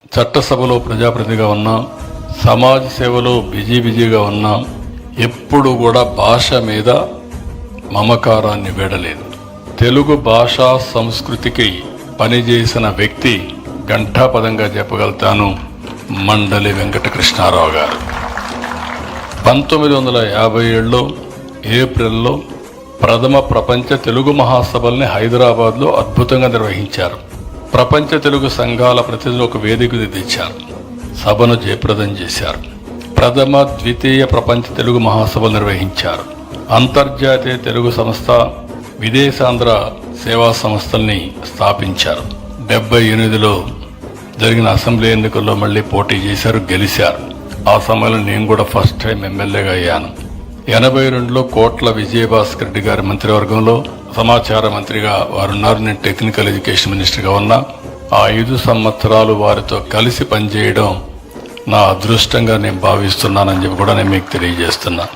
చట్టసభలో ప్రజాప్రతినిధిగా ఉన్నాం, సమాజ సేవలో బిజీగా ఉన్నాం. ఎప్పుడు కూడా భాష మీద మమకారాన్ని వీడలేదు. తెలుగు భాషా సంస్కృతికి పనిచేసిన వ్యక్తి ఘంటాపదంగా చెప్పగలుగుతాను, మండలి వెంకటకృష్ణారావు గారు. 1957లో ఏప్రిల్లో ప్రథమ ప్రపంచ తెలుగు మహాసభల్ని హైదరాబాద్లో అద్భుతంగా నిర్వహించారు. ప్రపంచ తెలుగు సంఘాల ప్రతినిధులు ఒక వేదిక తెచ్చారు, సభను జయప్రదం చేశారు. ప్రథమ ద్వితీయ ప్రపంచ తెలుగు మహాసభలు నిర్వహించారు. అంతర్జాతీయ తెలుగు సంస్థ, విదేశాంధ్ర సేవా సంస్థల్ని స్థాపించారు. 78లో జరిగిన అసెంబ్లీ ఎన్నికల్లో మళ్ళీ పోటీ చేశారు, గెలిచారు. ఆ సమయంలో నేను కూడా ఫస్ట్ టైం ఎమ్మెల్యేగా అయ్యాను. 82లో కోట్ల విజయభాస్కర్ రెడ్డి గారి మంత్రివర్గంలో సమాచార మంత్రిగా వారున్నారు. నేను టెక్నికల్ ఎడ్యుకేషన్ మినిస్టర్గా ఉన్నా. ఆ 5 సంవత్సరాలు వారితో కలిసి పనిచేయడం నా అదృష్టంగా నేను భావిస్తున్నానని చెప్పి కూడా నేను మీకు తెలియజేస్తున్నా.